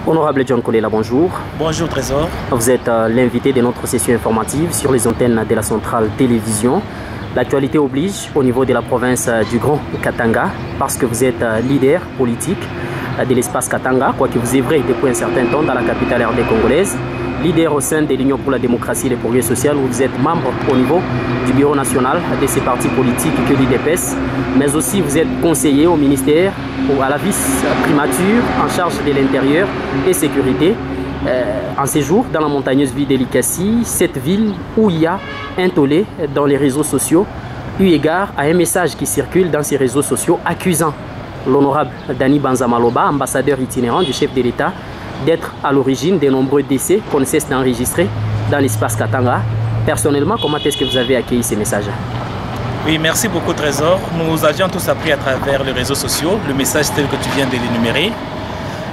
Honorable John Kolela, bonjour. Bonjour Trésor. Vous êtes l'invité de notre session informative sur les antennes de la Centrale Télévision. L'actualité oblige au niveau de la province du Grand Katanga parce que vous êtes leader politique de l'espace Katanga, quoique vous œuvrez depuis un certain temps dans la capitale RD congolaise. Leader au sein de l'Union pour la démocratie et le progrès social, où vous êtes membre au niveau du bureau national de ces partis politiques que l'IDPS, mais aussi vous êtes conseiller au ministère ou à la vice-primature en charge de l'intérieur et sécurité. En séjour dans la montagneuse ville d'Elikassi, cette ville où il y a un tollé dans les réseaux sociaux, eu égard à un message qui circule dans ces réseaux sociaux accusant l'honorable Dani Banza Maloba, ambassadeur itinérant du chef de l'État, d'être à l'origine des nombreux décès qu'on ne cesse d'enregistrer dans l'espace Katanga. Personnellement, comment est-ce que vous avez accueilli ces messages? Oui, merci beaucoup Trésor. Nous avions tous appris à travers les réseaux sociaux le message tel que tu viens de l'énumérer.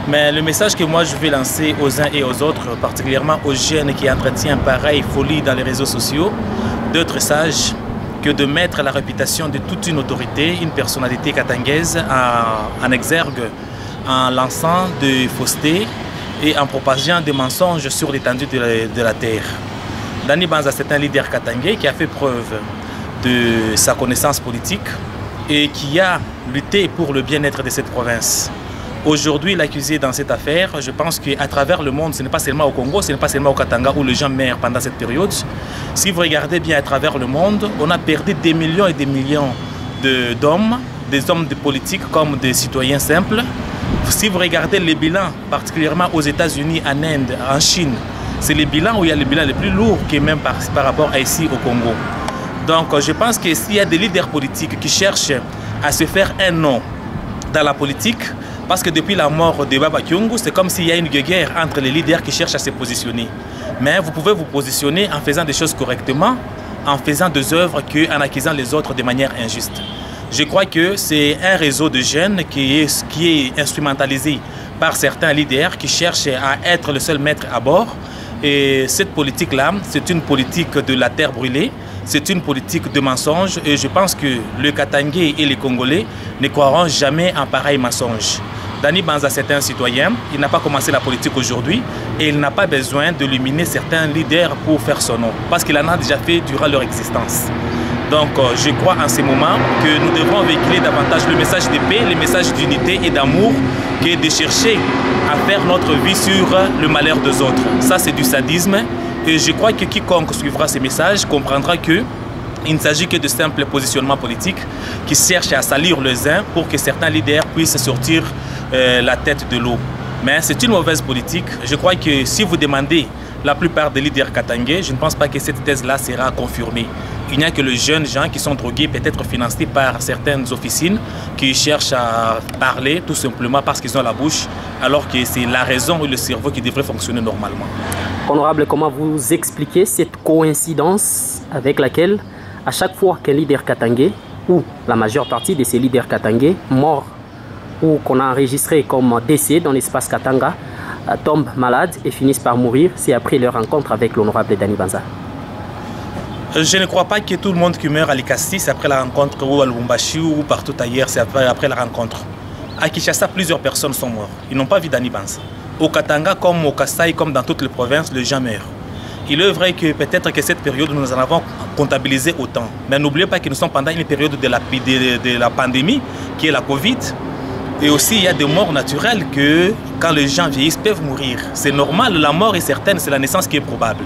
Mais le message que moi je vais lancer aux uns et aux autres, particulièrement aux jeunes qui entretiennent pareille folie dans les réseaux sociaux, d'être sages que de mettre la réputation de toute une autorité, une personnalité katangaise en exergue en lançant des faussetés et en propageant des mensonges sur l'étendue de la terre. Dani Banza, c'est un leader katangais qui a fait preuve de sa connaissance politique et qui a lutté pour le bien-être de cette province. Aujourd'hui, l'accusé dans cette affaire, je pense qu'à travers le monde, ce n'est pas seulement au Congo, ce n'est pas seulement au Katanga où les gens meurent pendant cette période. Si vous regardez bien à travers le monde, on a perdu des millions et des millions d'hommes, des hommes de politique comme des citoyens simples. Si vous regardez les bilans, particulièrement aux États-Unis, en Inde, en Chine, c'est les bilans où il y a les bilans les plus lourds que même par rapport à ici au Congo. Donc je pense que s'il y a des leaders politiques qui cherchent à se faire un nom dans la politique, parce que depuis la mort de Baba Kyungu, c'est comme s'il y a une guerre entre les leaders qui cherchent à se positionner. Mais vous pouvez vous positionner en faisant des choses correctement, en faisant des œuvres qu'en accusant les autres de manière injuste. Je crois que c'est un réseau de jeunes qui est instrumentalisé par certains leaders qui cherchent à être le seul maître à bord. Et cette politique-là, c'est une politique de la terre brûlée, c'est une politique de mensonge. Et je pense que le Katangais et les Congolais ne croiront jamais en pareil mensonge. Dani Banza, c'est un citoyen, il n'a pas commencé la politique aujourd'hui et il n'a pas besoin de luminer certains leaders pour faire son nom, parce qu'il en a déjà fait durant leur existence. Donc je crois en ce moment que nous devons véhiculer davantage le message de paix, le message d'unité et d'amour, que de chercher à faire notre vie sur le malheur des autres. Ça, c'est du sadisme et je crois que quiconque suivra ces messages comprendra que il ne s'agit que de simples positionnements politiques qui cherchent à salir les uns pour que certains leaders puissent sortir la tête de l'eau. Mais c'est une mauvaise politique. Je crois que si vous demandez la plupart des leaders katangais, je ne pense pas que cette thèse-là sera confirmée. Il n'y a que les jeunes gens qui sont drogués, peut-être financés par certaines officines, qui cherchent à parler tout simplement parce qu'ils ont la bouche, alors que c'est la raison ou le cerveau qui devrait fonctionner normalement. Honorable, comment vous expliquez cette coïncidence avec laquelle, à chaque fois qu'un leader katangais, ou la majeure partie de ces leaders katangais morts, ou qu'on a enregistré comme décès dans l'espace Katanga, tombent malades et finissent par mourir, c'est après leur rencontre avec l'honorable Dani Banza? Je ne crois pas que tout le monde qui meurt à Likassi, c'est après la rencontre, ou à Lubumbashi ou partout ailleurs, c'est après la rencontre. À Kinshasa, plusieurs personnes sont mortes. Ils n'ont pas vu Dani Banza. Au Katanga, comme au Kasaï, comme dans toutes les provinces, les gens meurent. Il est vrai que peut-être que cette période, nous en avons comptabilisé autant. Mais n'oubliez pas que nous sommes pendant une période de la pandémie, qui est la Covid. Et aussi, il y a des morts naturelles que, quand les gens vieillissent, peuvent mourir. C'est normal, la mort est certaine, c'est la naissance qui est probable.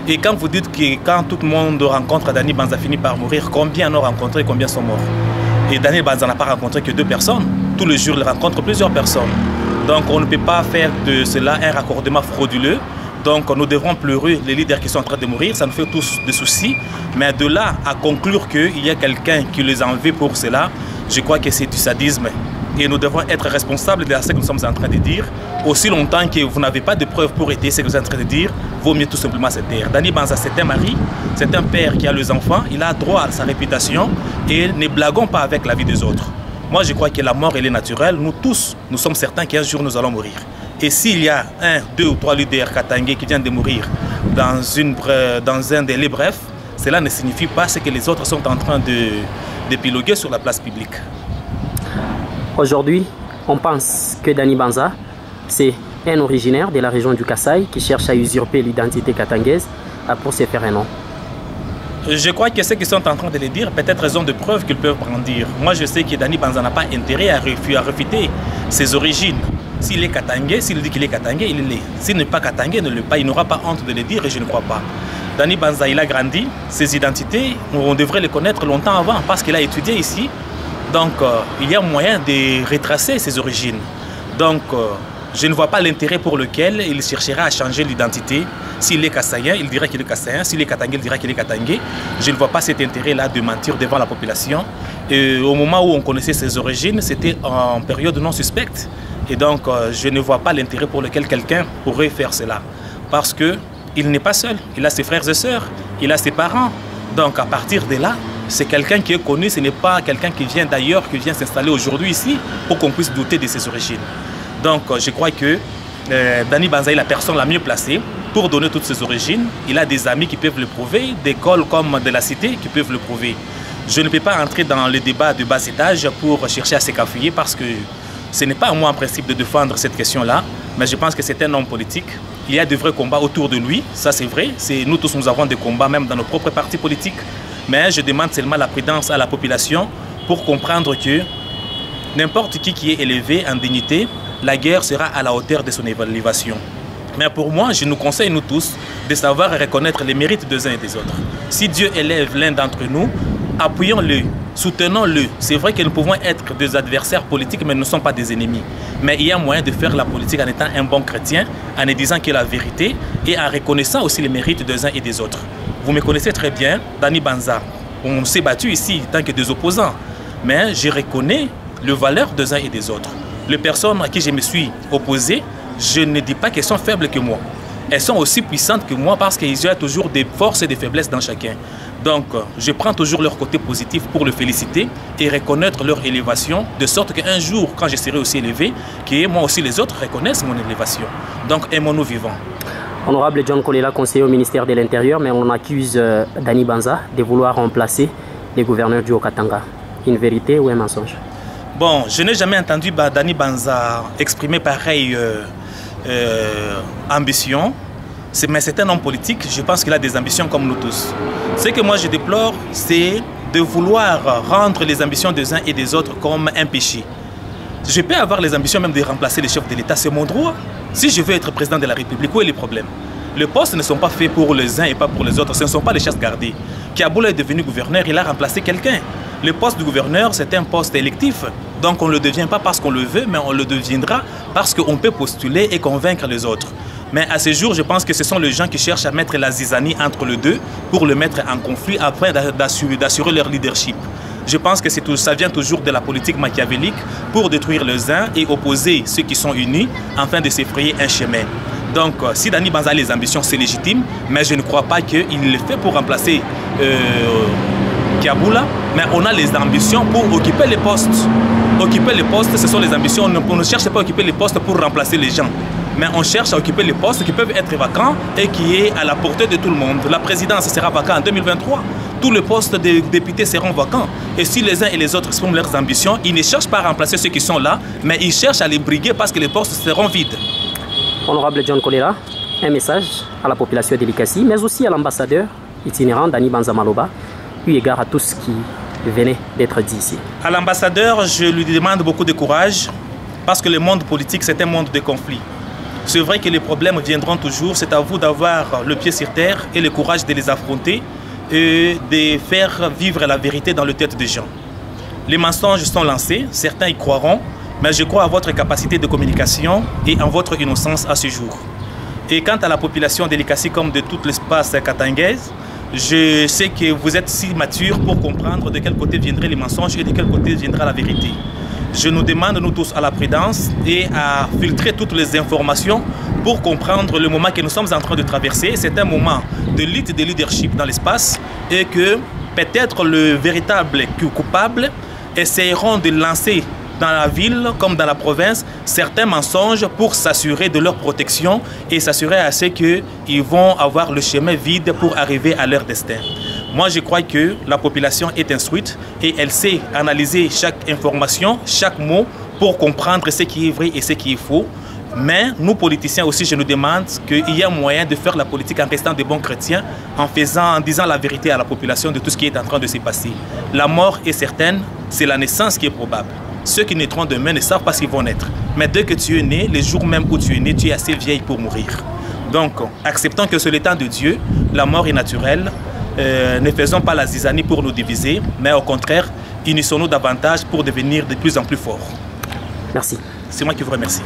Et quand vous dites que quand tout le monde rencontre Dani Banza finit par mourir, combien en ont rencontré, combien sont morts? Et Dani Banza n'a pas rencontré que 2 personnes. Tous les jours, il rencontre plusieurs personnes. Donc on ne peut pas faire de cela un raccordement frauduleux. Donc nous devrons pleurer les leaders qui sont en train de mourir, ça nous fait tous des soucis. Mais de là à conclure qu'il y a quelqu'un qui les en veut pour cela, je crois que c'est du sadisme. Et nous devons être responsables de ce que nous sommes en train de dire. Aussi longtemps que vous n'avez pas de preuves pour étayer ce que vous êtes en train de dire, vaut mieux tout simplement se taire. Dani Banza, c'est un mari, c'est un père qui a les enfants, il a droit à sa réputation et ne blaguons pas avec la vie des autres. Moi, je crois que la mort, elle est naturelle. Nous tous, nous sommes certains qu'un jour, nous allons mourir. Et s'il y a 1, 2 ou 3 leaders katangais qui viennent de mourir dans un délai bref, cela ne signifie pas ce que les autres sont en train d'épiloguer sur la place publique. Aujourd'hui, on pense que Dani Banza, c'est un originaire de la région du Kasaï qui cherche à usurper l'identité katangaise pour se faire un nom. Je crois que ceux qui sont en train de le dire, peut-être raison de preuve qu'ils peuvent brandir. Moi, je sais que Dani Banza n'a pas intérêt à refuter ses origines. S'il est katangais, s'il dit qu'il est katangais, il l'est. S'il n'est pas katangais, il ne l'est pas. Il n'aura pas honte de le dire et je ne crois pas. Dani Banza, il a grandi. Ses identités, on devrait les connaître longtemps avant parce qu'il a étudié ici. Donc, il y a moyen de retracer ses origines. Donc, je ne vois pas l'intérêt pour lequel il cherchera à changer l'identité. S'il est kassaïen, il dira qu'il est kassaïen. S'il est katangais, il dira qu'il est katangais. Je ne vois pas cet intérêt-là de mentir devant la population. Et au moment où on connaissait ses origines, c'était en période non suspecte. Et donc, je ne vois pas l'intérêt pour lequel quelqu'un pourrait faire cela. Parce qu'il n'est pas seul. Il a ses frères et sœurs. Il a ses parents. Donc, à partir de là, c'est quelqu'un qui est connu. Ce n'est pas quelqu'un qui vient d'ailleurs, qui vient s'installer aujourd'hui ici pour qu'on puisse douter de ses origines. Donc, je crois que Dani Banza est la personne la mieux placée pour donner toutes ses origines. Il a des amis qui peuvent le prouver, d'écoles comme de la cité qui peuvent le prouver. Je ne peux pas entrer dans le débat de bas étage pour chercher à s'écafouiller parce que ce n'est pas à moi en principe de défendre cette question-là, mais je pense que c'est un homme politique. Il y a de vrais combats autour de lui, ça c'est vrai. Nous tous, nous avons des combats même dans nos propres partis politiques. Mais je demande seulement la prudence à la population pour comprendre que n'importe qui est élevé en dignité, la guerre sera à la hauteur de son évaluation. Mais pour moi, je nous conseille, nous tous, de savoir reconnaître les mérites des uns et des autres. Si Dieu élève l'un d'entre nous, appuyons-le, soutenons-le. C'est vrai que nous pouvons être des adversaires politiques, mais nous ne sommes pas des ennemis. Mais il y a moyen de faire la politique en étant un bon chrétien, en disant qu'il y a la vérité et en reconnaissant aussi les mérites des uns et des autres. Vous me connaissez très bien, Dani Banza. On s'est battu ici tant que des opposants. Mais je reconnais les valeurs des uns et des autres. Les personnes à qui je me suis opposé, je ne dis pas qu'elles sont faibles que moi. Elles sont aussi puissantes que moi parce qu'il y a toujours des forces et des faiblesses dans chacun. Donc, je prends toujours leur côté positif pour le féliciter et reconnaître leur élévation, de sorte qu'un jour, quand je serai aussi élevé, que moi aussi les autres reconnaissent mon élévation. Donc, aimons-nous vivants. Honorable John Kolela, conseiller au ministère de l'Intérieur, mais on accuse Dani Banza de vouloir remplacer les gouverneurs du Haut-Katanga. Une vérité ou un mensonge? Bon, je n'ai jamais entendu Dani Banza exprimer pareille ambition. Mais c'est un homme politique, je pense qu'il a des ambitions comme nous tous. Ce que moi je déplore, c'est de vouloir rendre les ambitions des uns et des autres comme un péché. Je peux avoir les ambitions même de remplacer les chefs de l'État, c'est mon droit. Si je veux être président de la République, où est le problème? Les postes ne sont pas faits pour les uns et pas pour les autres, ce ne sont pas les chasses gardées. Kaboula est devenu gouverneur, il a remplacé quelqu'un. Le poste de gouverneur, c'est un poste électif. Donc on ne le devient pas parce qu'on le veut, mais on le deviendra parce qu'on peut postuler et convaincre les autres. Mais à ce jour, je pense que ce sont les gens qui cherchent à mettre la zizanie entre les deux pour le mettre en conflit afin d'assurer leur leadership. Je pense que ça vient toujours de la politique machiavélique pour détruire les uns et opposer ceux qui sont unis afin de s'effrayer un chemin. Donc, si Dani Banza a les ambitions, c'est légitime, mais je ne crois pas qu'il le fait pour remplacer Kaboula, mais on a les ambitions pour occuper les postes. Occuper les postes, ce sont les ambitions. On ne cherche pas à occuper les postes pour remplacer les gens. Mais on cherche à occuper les postes qui peuvent être vacants et qui est à la portée de tout le monde. La présidence sera vacante en 2023. Tous les postes de députés seront vacants. Et si les uns et les autres expriment leurs ambitions, ils ne cherchent pas à remplacer ceux qui sont là, mais ils cherchent à les briguer parce que les postes seront vides. Honorable John Kolela, un message à la population de l'Ikassi, mais aussi à l'ambassadeur itinérant Dani Banza Maloba, eu égard à tout ce qui venait d'être dit ici. À l'ambassadeur, je lui demande beaucoup de courage parce que le monde politique, c'est un monde de conflits. C'est vrai que les problèmes viendront toujours, c'est à vous d'avoir le pied sur terre et le courage de les affronter et de faire vivre la vérité dans les têtes des gens. Les mensonges sont lancés, certains y croiront, mais je crois à votre capacité de communication et en votre innocence à ce jour. Et quant à la population de l'Ikassi comme de tout l'espace katangaise, je sais que vous êtes si mature pour comprendre de quel côté viendraient les mensonges et de quel côté viendra la vérité. Je nous demande, nous tous, à la prudence et à filtrer toutes les informations pour comprendre le moment que nous sommes en train de traverser. C'est un moment de lutte et de leadership dans l'espace et que peut-être le véritable coupable essaieront de lancer dans la ville comme dans la province certains mensonges pour s'assurer de leur protection et s'assurer à ce qu'ils vont avoir le chemin vide pour arriver à leur destin. Moi, je crois que la population est instruite et elle sait analyser chaque information, chaque mot pour comprendre ce qui est vrai et ce qui est faux. Mais nous, politiciens aussi, je nous demande qu'il y a moyen de faire la politique en restant des bons chrétiens, en disant la vérité à la population de tout ce qui est en train de se passer. La mort est certaine, c'est la naissance qui est probable. Ceux qui naîtront demain ne savent pas ce qu'ils vont naître. Mais dès que tu es né, le jour même où tu es né, tu es assez vieille pour mourir. Donc, acceptons que c'est le temps de Dieu, la mort est naturelle. Ne faisons pas la zizanie pour nous diviser, mais au contraire, unissons-nous davantage pour devenir de plus en plus forts. Merci. C'est moi qui vous remercie.